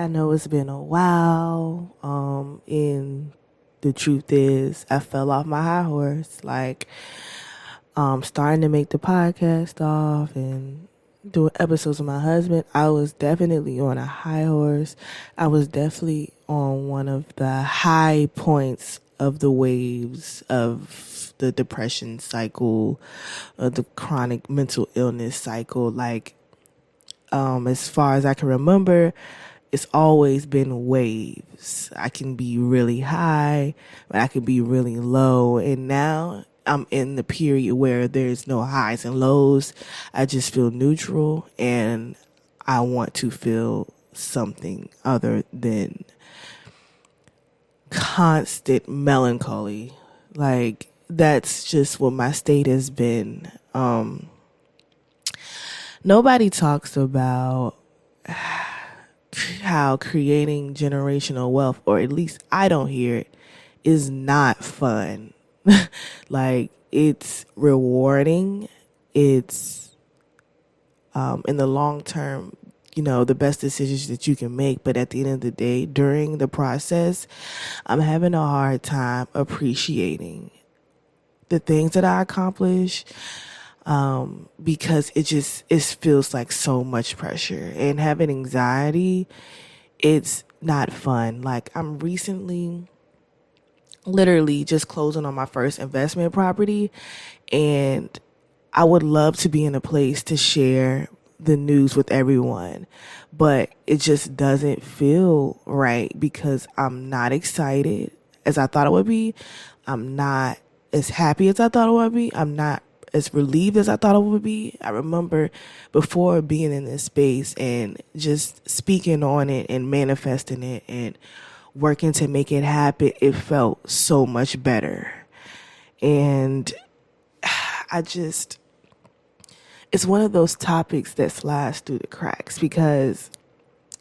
I know it's been a while. And the truth is, I fell off my high horse. Like, starting to make the podcast off and doing episodes with my husband. I was definitely on a high horse. I was definitely on one of the high points of the waves of the depression cycle, the chronic mental illness cycle. Like, as far as I can remember, it's always been waves. I can be really high, but I can be really low. And now I'm in the period where there's no highs and lows. I just feel neutral, and I want to feel something other than constant melancholy. Like, that's just what my state has been. Nobody talks about how creating generational wealth, or at least I don't hear it, is not fun. Like, it's rewarding. It's in the long term, the best decisions that you can make. But at the end of the day, during the process, I'm having a hard time appreciating the things that I accomplish, because it feels like so much pressure, and having anxiety, it's not fun. Like, I'm recently literally just closing on my first investment property, and I would love to be in a place to share the news with everyone, but it just doesn't feel right because I'm not excited as I thought I would be. I'm not as happy as I thought I would be. I'm not as relieved as I thought I would be. I remember before being in this space and just speaking on it and manifesting it and working to make it happen, it felt so much better. And it's one of those topics that slides through the cracks because,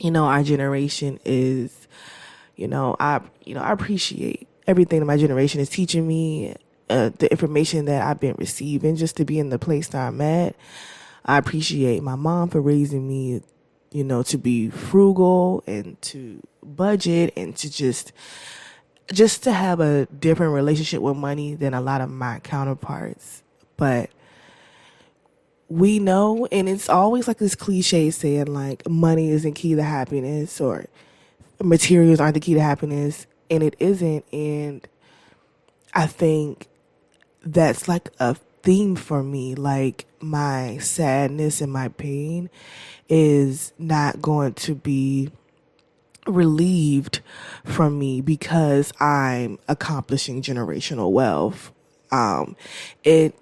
our generation is, I appreciate everything that my generation is teaching me, the information that I've been receiving just to be in the place that I'm at. I appreciate my mom for raising me, to be frugal and to budget and to just to have a different relationship with money than a lot of my counterparts. But we know, and it's always like this cliche saying like money isn't key to happiness or materials aren't the key to happiness, and it isn't. And I think that's like a theme for me. Like, my sadness and my pain is not going to be relieved from me because I'm accomplishing generational wealth. It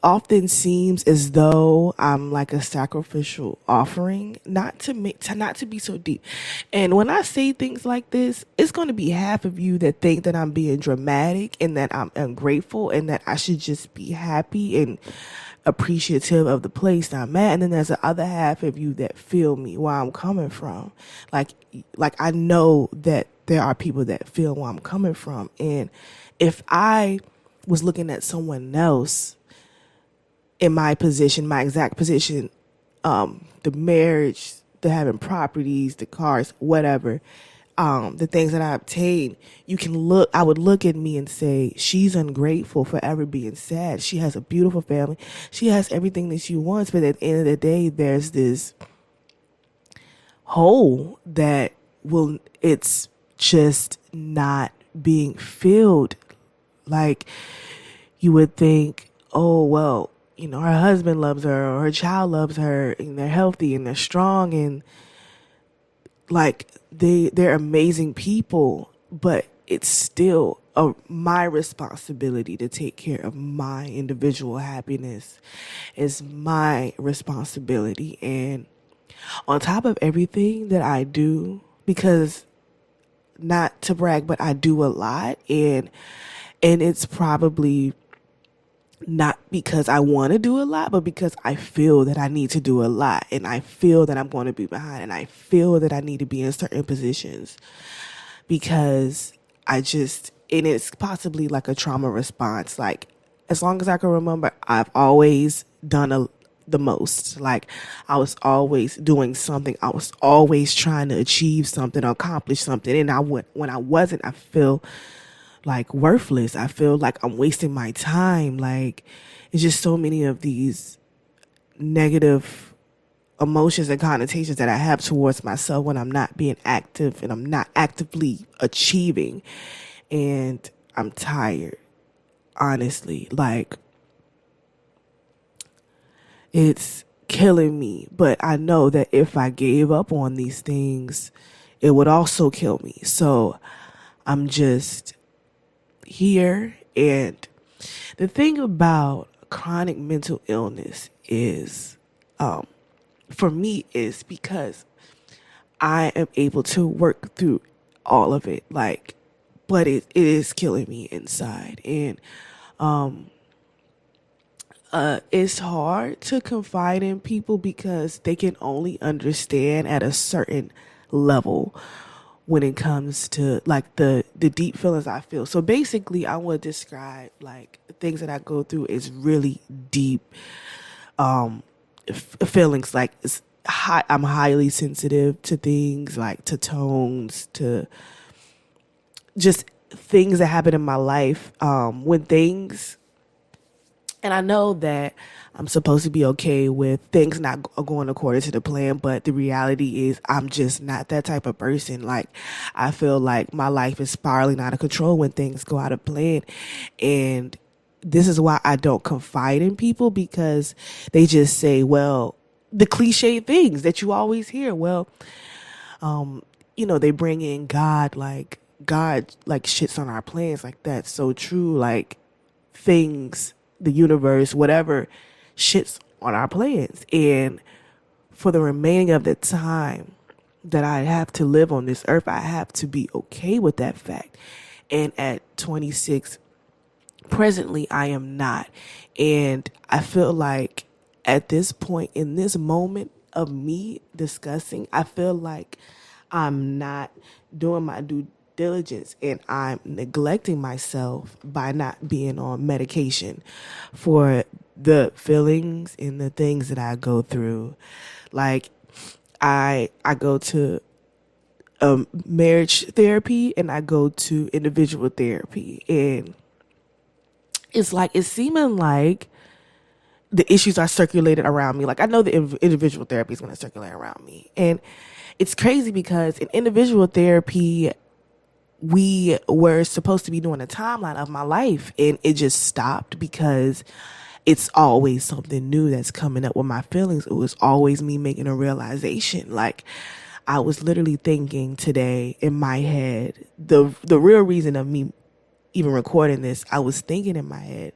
often seems as though I'm like a sacrificial offering, not to be so deep. And when I say things like this, it's going to be half of you that think that I'm being dramatic and that I'm ungrateful and that I should just be happy and appreciative of the place that I'm at. And then there's the other half of you that feel me where I'm coming from. Like I know that there are people that feel where I'm coming from. And if I was looking at someone else in my position, my exact position, the marriage, the having properties, the cars, whatever, the things that I obtained, I would look at me and say, she's ungrateful for ever being sad. She has a beautiful family. She has everything that she wants. But at the end of the day, there's this hole that it's just not being filled. Like, you would think, oh, well, her husband loves her or her child loves her and they're healthy and they're strong and like they're amazing people, but it's still my responsibility to take care of my individual happiness. It's my responsibility. And on top of everything that I do, because not to brag, but I do a lot, and it's probably not because I want to do a lot, but because I feel that I need to do a lot, and I feel that I'm going to be behind, and I feel that I need to be in certain positions because and it's possibly like a trauma response. Like, as long as I can remember, I've always done the most. Like I was always doing something. I was always trying to achieve something, accomplish something. And when I wasn't, I feel like worthless. I feel like I'm wasting my time. Like it's just so many of these negative emotions and connotations that I have towards myself when I'm not being active and I'm not actively achieving. And I'm tired, honestly. Like it's killing me. But I know that if I gave up on these things, it would also kill me. So I'm just here. And the thing about chronic mental illness is, for me, is because I am able to work through all of it. Like, but it is killing me inside. And it's hard to confide in people because they can only understand at a certain level when it comes to like the deep feelings I feel. So basically I would describe like the things that I go through is really deep feelings. Like I'm highly sensitive to things, like to tones, to just things that happen in my life. When things, and I know that I'm supposed to be okay with things not going according to the plan, but the reality is I'm just not that type of person. Like I feel like my life is spiraling out of control when things go out of plan. And this is why I don't confide in people, because they just say, well, the cliche things that you always hear. Well, they bring in God like shits on our plans. Like that's so true. Like things, the universe, whatever, shits on our plans. And for the remaining of the time that I have to live on this earth, I have to be okay with that fact. And at 26, presently, I am not. And I feel like at this point, in this moment of me discussing, I feel like I'm not doing my due diligence and I'm neglecting myself by not being on medication for the feelings and the things that I go through. Like I go to marriage therapy and I go to individual therapy, and it's like it's seeming like the issues are circulated around me. Like I know the individual therapy is going to circulate around me, and it's crazy because in individual therapy we were supposed to be doing a timeline of my life, and it just stopped because it's always something new that's coming up with my feelings. It was always me making a realization. Like I was literally thinking today in my head, the real reason of me even recording this, I was thinking in my head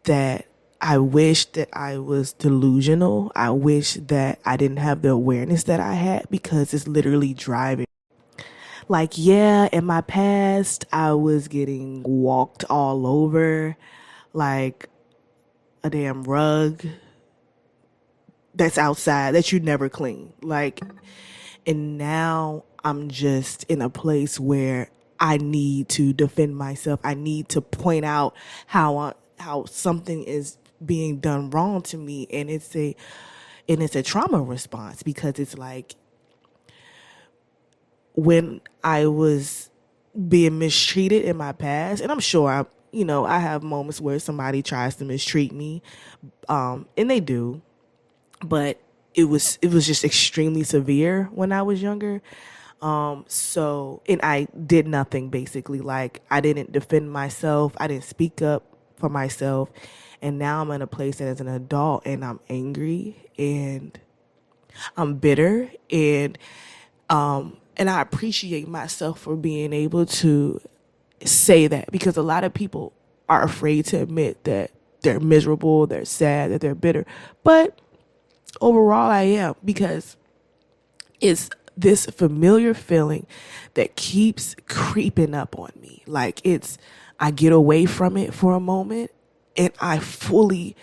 that I wish that I was delusional. I wish that I didn't have the awareness that I had, because it's literally driving. Like, yeah, in my past, I was getting walked all over like a damn rug that's outside that you never clean. Like, and now I'm just in a place where I need to defend myself. I need to point out how something is being done wrong to me, and it's a trauma response, because it's like when I was being mistreated in my past, and I'm sure I have moments where somebody tries to mistreat me, and they do, but it was just extremely severe when I was younger. And I did nothing, basically. Like I didn't defend myself. I didn't speak up for myself. And now I'm in a place that as an adult, and I'm angry and I'm bitter, and I appreciate myself for being able to say that, because a lot of people are afraid to admit that they're miserable, they're sad, that they're bitter. But overall I am, because it's this familiar feeling that keeps creeping up on me. Like I get away from it for a moment and I fully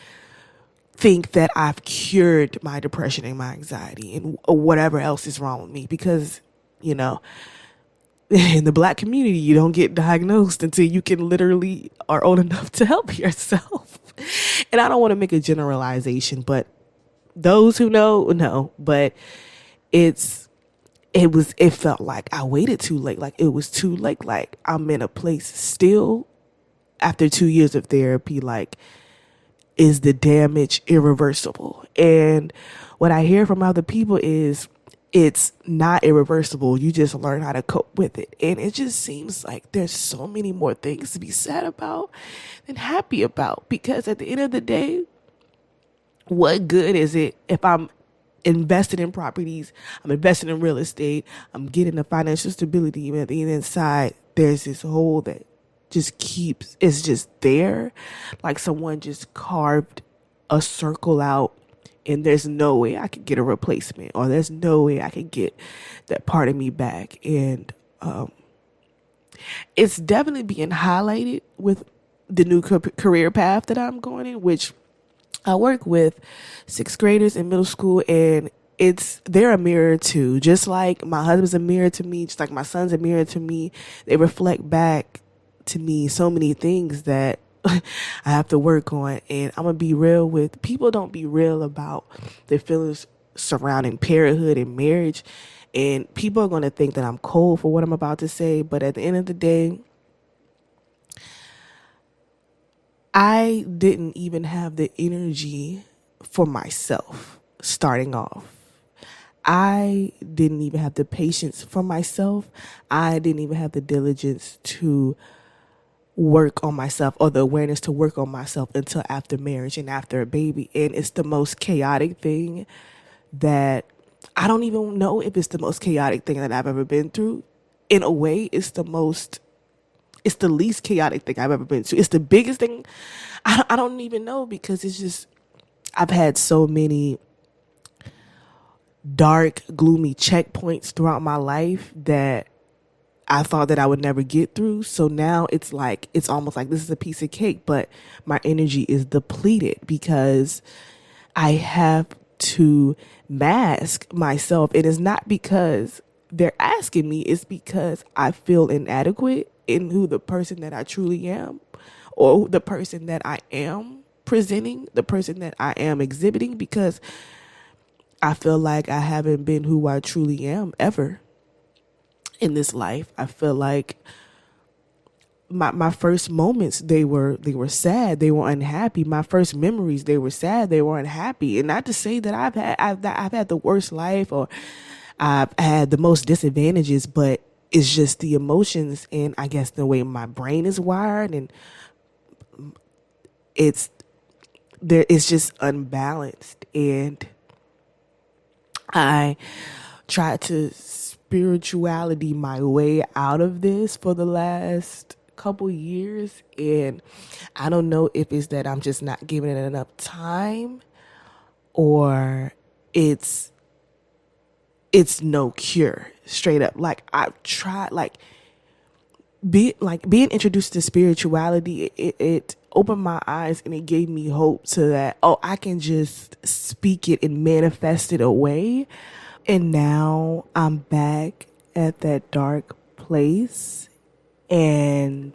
think that I've cured my depression and my anxiety and whatever else is wrong with me, because, in the Black community, you don't get diagnosed until you can literally are old enough to help yourself. And I don't want to make a generalization, but those who know. But it felt like I waited too late. Like it was too late. Like I'm in a place still after 2 years of therapy. Like, is the damage irreversible? And what I hear from other people is it's not irreversible. You just learn how to cope with it. And it just seems like there's so many more things to be sad about than happy about. Because at the end of the day, what good is it if I'm invested in properties, I'm invested in real estate, I'm getting the financial stability, and at the inside, there's this hole that it's just there. Like someone just carved a circle out and there's no way I could get a replacement, or there's no way I could get that part of me back. And it's definitely being highlighted with the new career path that I'm going in, which I work with sixth graders in middle school, and they're a mirror too. Just like my husband's a mirror to me, just like my son's a mirror to me. They reflect back to me so many things that I have to work on. And I'm going to be real with people. Don't be real about their feelings surrounding parenthood and marriage. And people are going to think that I'm cold for what I'm about to say. But at the end of the day, I didn't even have the energy for myself starting off. I didn't even have the patience for myself. I didn't even have the diligence to work on myself, or the awareness to work on myself, until after marriage and after a baby. And it's the most chaotic thing that I don't even know if it's the most chaotic thing that I've ever been through. In a way, it's the least chaotic thing I've ever been through. It's the biggest thing. I don't even know, because it's just, I've had so many dark, gloomy checkpoints throughout my life that I thought that I would never get through. So now it's almost like this is a piece of cake, but my energy is depleted because I have to mask myself. It is not because they're asking me, it's because I feel inadequate in who the person that I truly am, or the person that I am presenting, the person that I am exhibiting, because I feel like I haven't been who I truly am ever in this life. I feel like my first moments, they were sad, they were unhappy. My first memories, they were sad, they were unhappy. And not to say that I've had the worst life, or I've had the most disadvantages, but it's just the emotions, and I guess the way my brain is wired, and it's just unbalanced. And I tried to spirituality my way out of this for the last couple years, and I don't know if it's that I'm just not giving it enough time, or it's no cure. Straight up, like I've tried, being introduced to spirituality, it opened my eyes, and it gave me hope to that, I can just speak it and manifest it away. And now I'm back at that dark place, and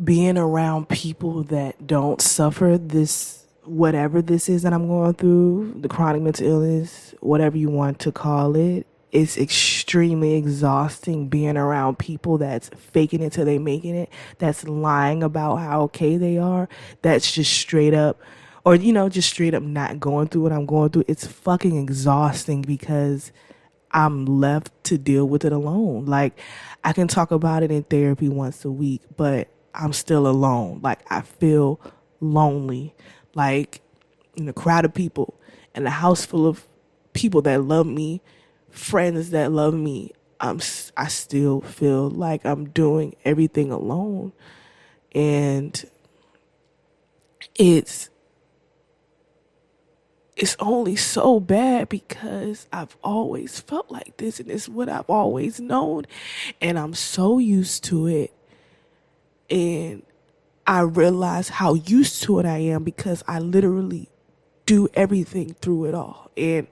being around people that don't suffer this, whatever this is that I'm going through, the chronic mental illness, whatever you want to call it. It's extremely exhausting being around people that's faking it till they making it, that's lying about how okay they are, that's just straight up, or, just straight up not going through what I'm going through. It's fucking exhausting because I'm left to deal with it alone. Like, I can talk about it in therapy once a week, but I'm still alone. Like, I feel lonely, like in a crowd of people, in a house full of people that love me, friends that love me. I still feel like I'm doing everything alone. And it's only so bad because I've always felt like this, and it's what I've always known, and I'm so used to it. And I realize how used to it I am because I literally do everything through it all. And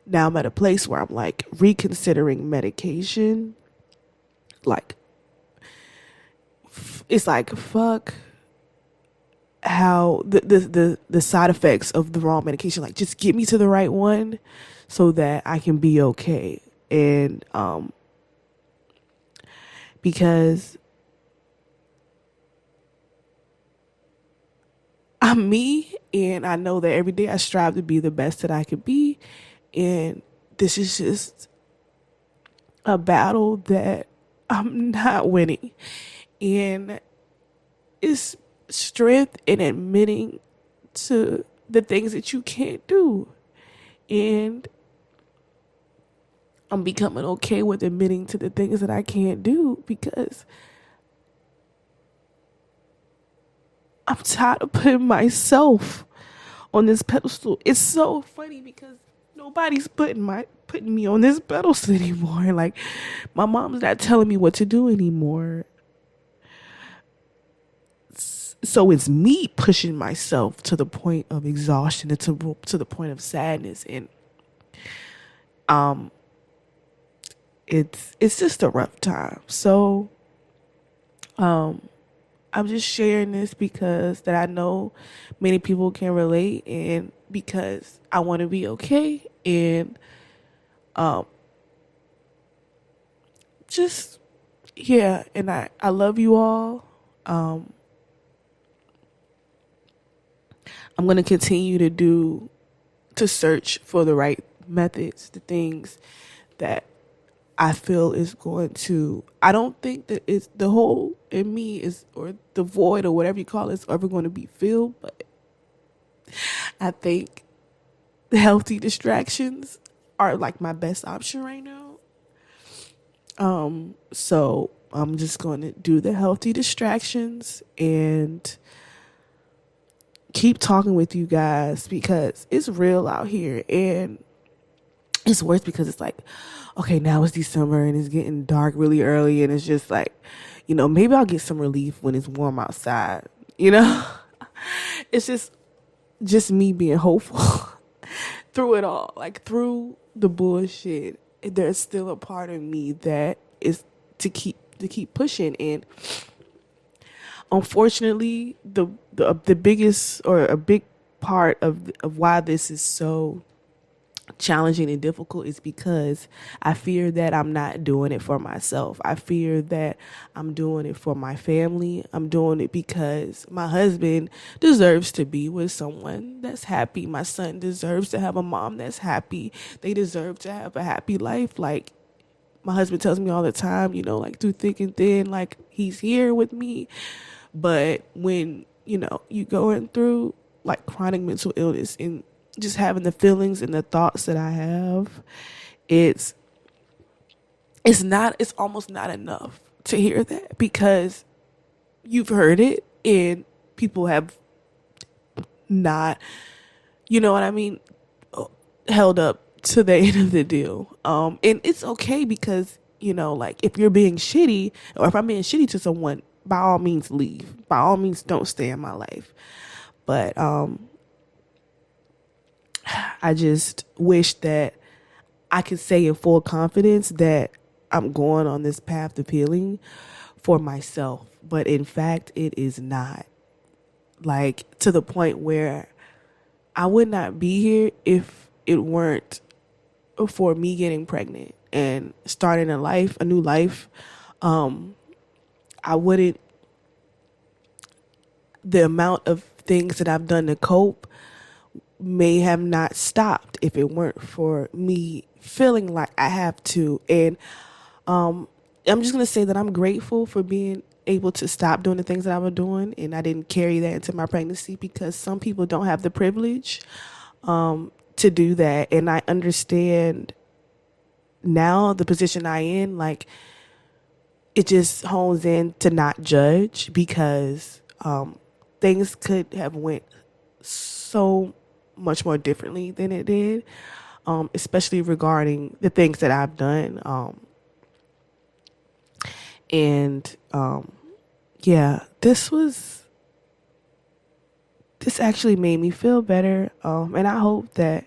now I'm at a place where I'm like reconsidering medication. Like, it's like, fuck how the side effects of the wrong medication. Like, just get me to the right one so that I can be okay. And because I'm me, and I know that every day I strive to be the best that I could be, and this is just a battle that I'm not winning. And it's strength in admitting to the things that you can't do. And I'm becoming okay with admitting to the things that I can't do, because I'm tired of putting myself on this pedestal. It's so funny because nobody's putting me on this pedestal anymore. Like, my mom's not telling me what to do anymore. So it's me pushing myself to the point of exhaustion and to the point of sadness. And it's just a rough time. So I'm just sharing this because that I know many people can relate, and because I want to be okay. And just, yeah, and I love you all. I'm going to continue to search for the right methods, the things that I feel is going to, I don't think that it's the hole in me is, or the void or whatever you call it, is ever going to be filled. But I think the healthy distractions are like my best option right now. So I'm just going to do the healthy distractions and keep talking with you guys, because it's real out here. And it's worse because it's like, okay, now it's December and it's getting dark really early, and it's just like, maybe I'll get some relief when it's warm outside. It's just me being hopeful through it all. Like, through the bullshit, there's still a part of me that is to keep pushing. And unfortunately, the biggest, or a big part of why this is so challenging and difficult is because I fear that I'm not doing it for myself. I fear that I'm doing it for my family. I'm doing it because my husband deserves to be with someone that's happy. My son deserves to have a mom that's happy. They deserve to have a happy life. Like, my husband tells me all the time, like, through thick and thin, like, he's here with me. But when, you going through like chronic mental illness and just having the feelings and the thoughts that I have, it's almost not enough to hear that, because you've heard it and people have not, you know what I mean, held up to the end of the deal. And it's okay, because, like, if you're being shitty, or if I'm being shitty to someone, by all means leave. By all means don't stay in my life. But I just wish that I could say in full confidence that I'm going on this path of healing for myself. But in fact, it is not. Like, to the point where I would not be here if it weren't for me getting pregnant and starting a new life. I wouldn't, the amount of things that I've done to cope may have not stopped if it weren't for me feeling like I have to. And I'm just going to say that I'm grateful for being able to stop doing the things that I was doing, and I didn't carry that into my pregnancy, because some people don't have the privilege to do that. And I understand now the position I in, like, it just hones in to not judge, because things could have went so much more differently than it did, especially regarding the things that I've done. Yeah, this actually made me feel better. And I hope that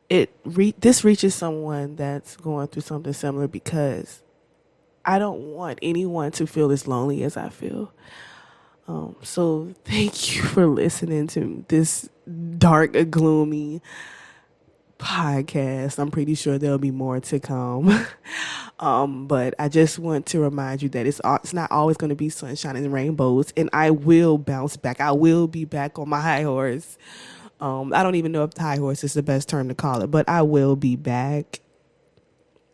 this reaches someone that's going through something similar, because I don't want anyone to feel as lonely as I feel. So thank you for listening to this dark, gloomy podcast. I'm pretty sure there'll be more to come. But I just want to remind you that it's not always going to be sunshine and rainbows, and I will bounce back. I will be back on my high horse. I don't even know if the high horse is the best term to call it, but I will be back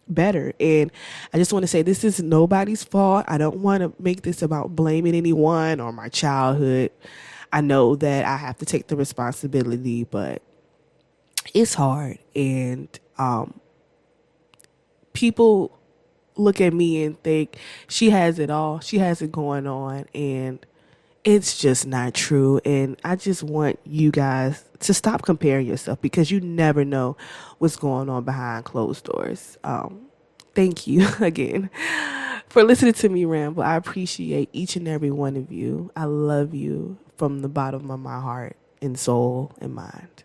better. And I just want to say this is nobody's fault. I don't want to make this about blaming anyone or my childhood. I know that I have to take the responsibility, but it's hard. And people look at me and think she has it all. She has it going on, and it's just not true. And I just want you guys to stop comparing yourself, because you never know what's going on behind closed doors. Thank you again for listening to me ramble. I appreciate each and every one of you. I love you from the bottom of my heart and soul and mind.